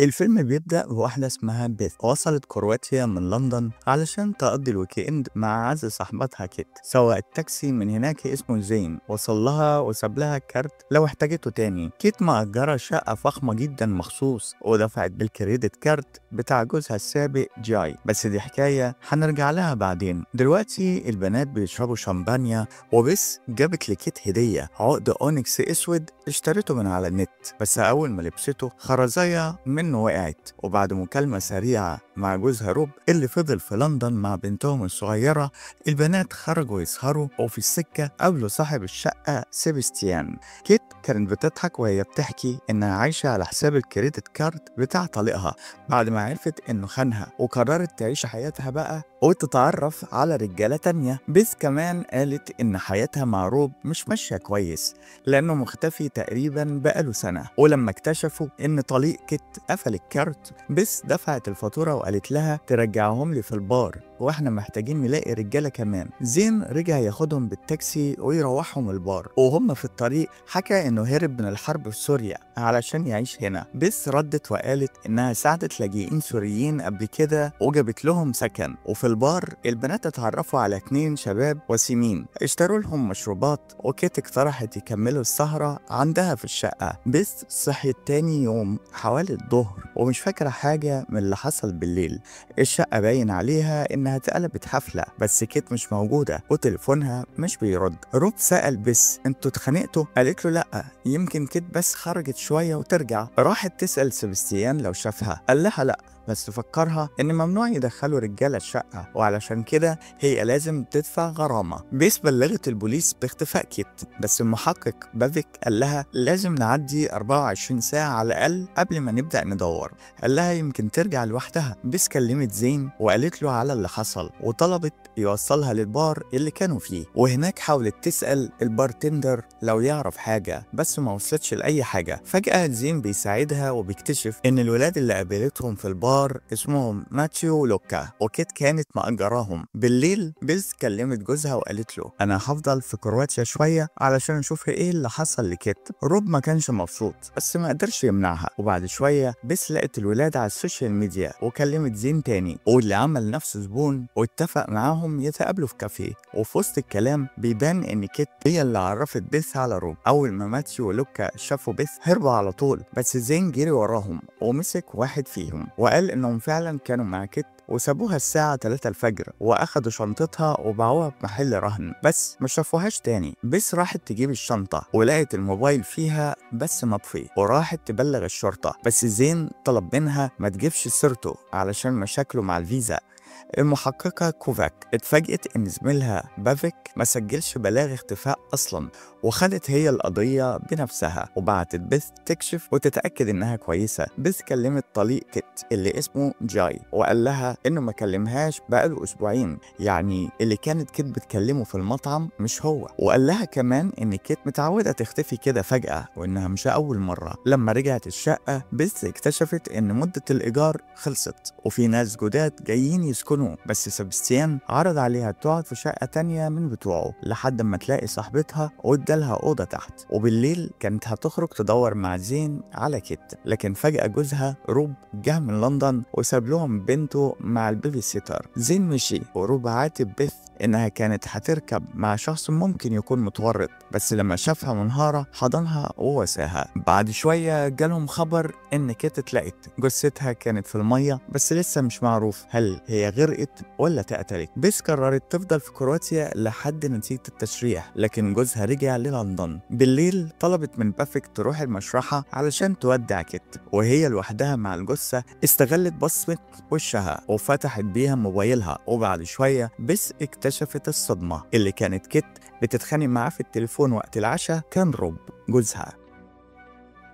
الفيلم بيبدأ بواحدة اسمها بيث وصلت كرواتيا من لندن علشان تقضي الويكند مع أعز صاحبتها كيت. سواق التاكسي من هناك اسمه زين وصل لها وساب لها كارت لو احتاجته تاني. كيت مأجرة شقة فخمة جدا مخصوص ودفعت بالكريدت كارت بتاع جوزها السابق جاي، بس دي حكاية هنرجع لها بعدين. دلوقتي البنات بيشربوا شامبانيا وبس جابت لكيت هدية عقد أونيكس أسود اشتريته من على النت، بس أول ما لبسته خرزية منه وقعت. وبعد مكالمة سريعة مع جوزها روب اللي فضل في لندن مع بنتهم الصغيرة، البنات خرجوا يسهروا وفي السكة قابلوا صاحب الشقة سيبستيان. كيت كانت بتضحك وهي بتحكي إنها عايشة على حساب الكريدت كارد بتاع طليقها بعد ما عرفت إنه خانها، وقررت تعيش حياتها بقى وتتعرف على رجالة تانية. بيث كمان قالت إن حياتها مع روب مش ماشية كويس لأنه مختفي تقريبا بقاله سنة، ولما اكتشفوا إن طليق كيت قفل الكارت بيث دفعت الفاتورة وقالت لها ترجعهم لي في البار واحنا محتاجين نلاقي رجالة كمان. زين رجع ياخدهم بالتاكسي ويروحهم البار، وهم في الطريق حكى انه هرب من الحرب في سوريا علشان يعيش هنا. بيث ردت وقالت انها ساعدت لاجئين سوريين قبل كده وجابت لهم سكن. وفي البار البنات اتعرفوا على 2 شباب وسيمين اشتروا لهم مشروبات، وكيت اقترحت يكملوا السهرة عندها في الشقة. بيث صحيت تاني يوم حوالي الظهر ومش فاكرة حاجة من اللي حصل بالليل. الشقة باين عليها إنها اتقلبت حفلة، بس كيت مش موجودة وتليفونها مش بيرد. روب سأل بس انتوا اتخانقتوا؟ قالت له لأ، يمكن كيت بس خرجت شوية وترجع. راحت تسأل سيبستيان لو شافها، قال لها لأ، بس فكرها ان ممنوع يدخلوا رجاله الشقه وعلشان كده هي لازم تدفع غرامه. بيس بلغت البوليس باختفاء كيت، بس المحقق بافيك قال لها لازم نعدي 24 ساعه على الاقل قبل ما نبدا ندور. قال لها يمكن ترجع لوحدها. بيس كلمت زين وقالت له على اللي حصل وطلبت يوصلها للبار اللي كانوا فيه، وهناك حاولت تسال البارتندر لو يعرف حاجه بس ما وصلتش لاي حاجه. فجاه زين بيساعدها وبيكتشف ان الولاد اللي قابلتهم في البار اسمهم ماتيو ولوكا، وكيت كانت مأجراهم. بالليل بيز كلمت جوزها وقالت له انا هفضل في كرواتيا شويه علشان اشوف ايه اللي حصل لكيت. روب ما كانش مبسوط بس ما قدرش يمنعها، وبعد شويه بيز لقت الولاد على السوشيال ميديا وكلمت زين تاني واللي عمل نفسه زبون واتفق معاهم يتقابلوا في كافيه. وفي وسط الكلام بيبان ان كيت هي اللي عرفت بيث على روب. اول ما ماتيو ولوكا شافوا بيث هربوا على طول، بس زين جري وراهم ومسك واحد فيهم وقال انهم فعلا كانوا مع كيت وسابوها الساعة 3 الفجر وأخدوا شنطتها وباعوها في محل رهن، بس ما شافوهاش تاني. بس راحت تجيب الشنطة ولقت الموبايل فيها بس مطفي وراحت تبلغ الشرطة، بس زين طلب منها ما تجيبش سيرته علشان مشاكله مع الفيزا. المحققة كوفاك اتفاجئت إن زميلها بافيك ما سجلش بلاغ اختفاء أصلا، وخدت هي القضية بنفسها وبعتت بيث تكشف وتتأكد إنها كويسة. بيث كلمت طليق كيت اللي اسمه جاي وقال لها إنه ما كلمهاش بقاله أسبوعين، يعني اللي كانت كيت بتكلمه في المطعم مش هو. وقال لها كمان إن كيت متعودة تختفي كده فجأة وإنها مش أول مرة. لما رجعت الشقة بيث اكتشفت إن مدة الإيجار خلصت وفي ناس جداد جايين يسكنوا، بس سبستيان عرض عليها تقعد في شقة تانية من بتوعه لحد ما تلاقي صاحبتها وادالها أوضة تحت. وبالليل كانت هتخرج تدور مع زين على كيت، لكن فجأة جوزها روب جه من لندن وساب لهم بنته مع البيبي سيتر. زين مشي وروب عاتب بيث إنها كانت هتركب مع شخص ممكن يكون متورط، بس لما شافها منهارة حضنها ووساها. بعد شوية جالهم خبر إن كيت اتلقت جثتها كانت في المية، بس لسه مش معروف هل هي غرقت ولا اتقتلت. بيس قررت تفضل في كرواتيا لحد نتيجة التشريح، لكن جوزها رجع للندن. بالليل طلبت من بافيك تروح المشرحة علشان تودع كيت، وهي لوحدها مع الجثة استغلت بصمة وشها وفتحت بيها موبايلها. وبعد شوية بيس اكتشفت الصدمة، اللي كانت كيت بتتخانق معاه في التليفون وقت العشاء كان روب جوزها.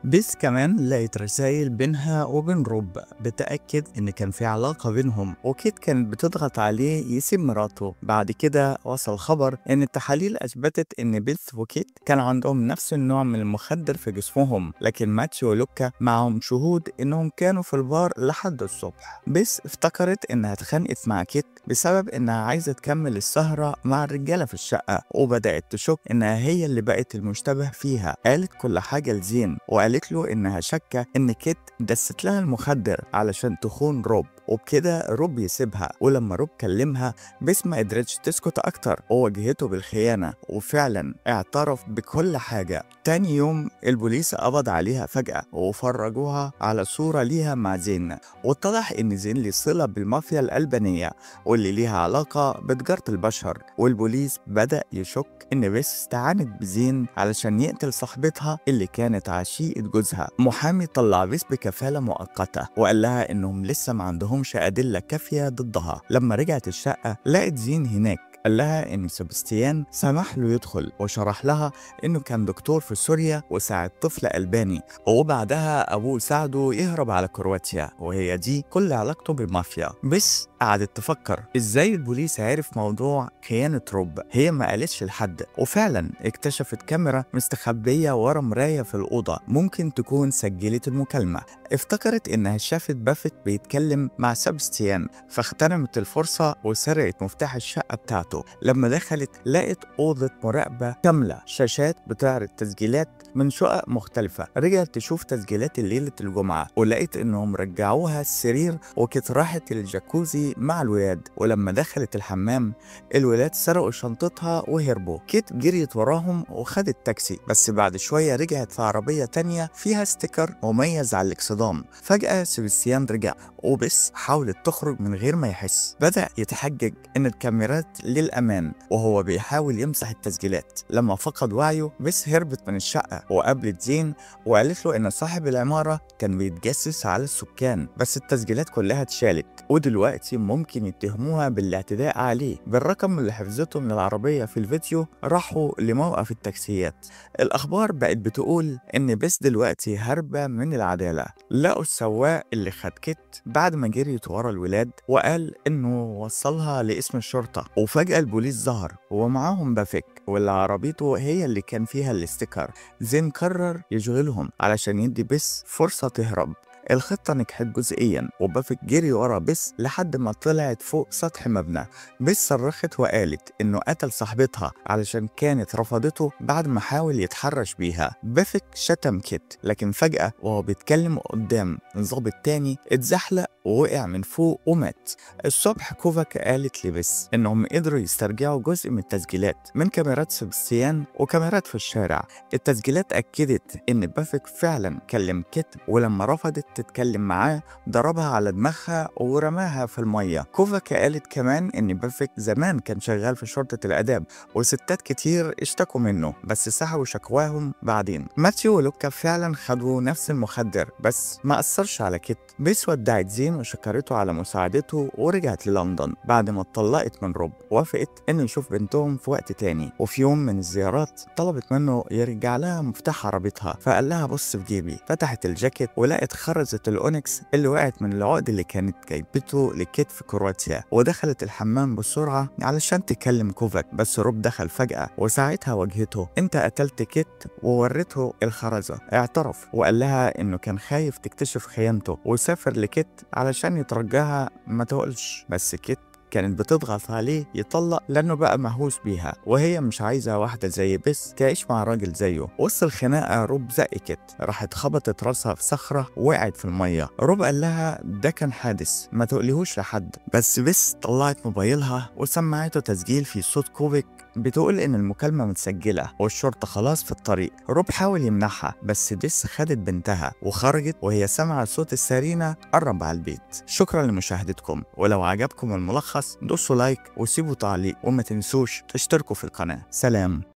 بيس كمان لقيت رسائل بينها وبين روب بتأكد إن كان في علاقة بينهم، وكيت كانت بتضغط عليه يسيب مراته. بعد كده وصل خبر إن التحاليل أثبتت إن بيس وكيت كان عندهم نفس النوع من المخدر في جسمهم، لكن ماتيو ولوكا معهم شهود إنهم كانوا في البار لحد الصبح. بيس افتكرت إنها اتخانقت مع كيت بسبب إنها عايزة تكمل السهرة مع الرجالة في الشقة، وبدأت تشك إنها هي اللي بقت المشتبه فيها. قالت كل حاجة لزين وقالت وقالت له إنها شاكة إن كيت دست لها المخدر علشان تخون روب، وبكده روب يسيبها. ولما روب كلمها بس ما قدرتش تسكت أكتر وواجهته بالخيانة، وفعلا اعترف بكل حاجة. تاني يوم البوليس قبض عليها فجأة وفرجوها على صورة ليها مع زين، واتضح إن زين ليه صلة بالمافيا الألبانية واللي ليها علاقة بتجارة البشر. والبوليس بدأ يشك إن بس استعانت بزين علشان يقتل صاحبتها اللي كانت عشيقة جوزها. محامي طلع بس بكفالة مؤقتة وقال لها إنهم لسه ما عندهمش أدلة كافية ضدها. لما رجعت الشقة لقت زين هناك، قال لها إن سبستيان سمح له يدخل وشرح لها إنه كان دكتور في سوريا وساعد طفل ألباني، وبعدها أبوه ساعده يهرب على كرواتيا، وهي دي كل علاقته بالمافيا. بس قعدت تفكر إزاي البوليس عرف موضوع خيانة روب. هي ما قالتش لحد، وفعلا اكتشفت كاميرا مستخبية ورا مراية في الأوضة ممكن تكون سجلت المكالمة. افتكرت إنها شافت بافيت بيتكلم مع سبستيان، فاغتنمت الفرصة وسرقت مفتاح الشقة بتاعته. لما دخلت لقت أوضة مراقبة كاملة، شاشات بتعرض تسجيلات من شقق مختلفة. رجعت تشوف تسجيلات ليلة الجمعة ولقيت إنهم رجعوها السرير، وكانت راحت الجاكوزي مع الولاد. ولما دخلت الحمام الولاد سرقوا شنطتها وهربوا. كيت جريت وراهم وخدت تاكسي، بس بعد شوية رجعت في عربية تانية فيها ستيكر مميز على الاكسدام. فجأة سبستيان رجع وبس حاولت تخرج من غير ما يحس. بدأ يتحجج إن الكاميرات للأمان وهو بيحاول يمسح التسجيلات. لما فقد وعيه بس هربت من الشقة وقابلت زين وقالت له إن صاحب العمارة كان بيتجسس على السكان، بس التسجيلات كلها اتشالت ودلوقتي ممكن يتهموها بالاعتداء عليه. بالرقم اللي حفظته من العربية في الفيديو راحوا لموقف التاكسيات. الأخبار بقت بتقول إن بس دلوقتي هربة من العدالة. لقوا السواق اللي خد كيت بعد ما جريت ورا الولاد وقال إنه وصلها لاسم الشرطة، وفجأة البوليس ظهر ومعاهم بافيك واللي عربيته هي اللي كان فيها الاستيكر. زين قرر يشغلهم علشان يدي بس فرصة تهرب. الخطة نجحت جزئيا وبافيك جري ورا بس لحد ما طلعت فوق سطح مبنى. بس صرخت وقالت انه قتل صاحبتها علشان كانت رفضته بعد ما حاول يتحرش بيها. بافيك شتم كيت، لكن فجأة وهو بيتكلم قدام ضابط تاني اتزحلق ووقع من فوق ومات. الصبح كوفاك قالت لبس انهم قدروا يسترجعوا جزء من التسجيلات من كاميرات سبستيان وكاميرات في الشارع. التسجيلات اكدت ان بافيك فعلا كلم كيت، ولما رفضت تتكلم معاه ضربها على دماغها ورماها في المية. كوفاك قالت كمان ان بافيك زمان كان شغال في شرطة الآداب وستات كتير اشتكوا منه بس سحبوا شكواهم بعدين. ماتيو ولوكا فعلا خدوا نفس المخدر بس ما أثرش على كيت. بس ودعت زين وشكرته على مساعدته ورجعت للندن بعد ما اتطلقت من روب. وافقت انه يشوف بنتهم في وقت تاني، وفي يوم من الزيارات طلبت منه يرجع لها مفتاح عربيتها، فقال لها بص في جيبي. فتحت الجاكيت ولقت خرزة الأونكس اللي وقعت من العقد اللي كانت جايبته لكيت في كرواتيا، ودخلت الحمام بسرعة علشان تكلم كوفاك. بس روب دخل فجأة وساعتها واجهته، انت قتلت كيت، وورته الخرزة. اعترف وقال لها انه كان خايف تكتشف خيانته وسافر لكيت علشان يترجاها ما تقولش، بس كيت كانت بتضغط عليه يطلق لأنه بقى مهووس بيها، وهي مش عايزة واحدة زي بس تعيش مع راجل زيه. وسط الخناقة روب زق كيت، راحت خبطت راسها في صخرة وقعت في المية. روب قال لها ده كان حادث ما تقوليهوش لحد، بس طلعت موبايلها وسمعته تسجيل في صوت كوفيك بتقول إن المكالمة متسجلة والشرطة خلاص في الطريق. روب حاول يمنعها بس بس خدت بنتها وخرجت وهي سمع صوت السيرينا قرب على البيت. شكرا لمشاهدتكم، ولو عجبكم الملخص دوسوا لايك وسيبوا تعليق، وما تنسوش تشتركوا في القناة. سلام.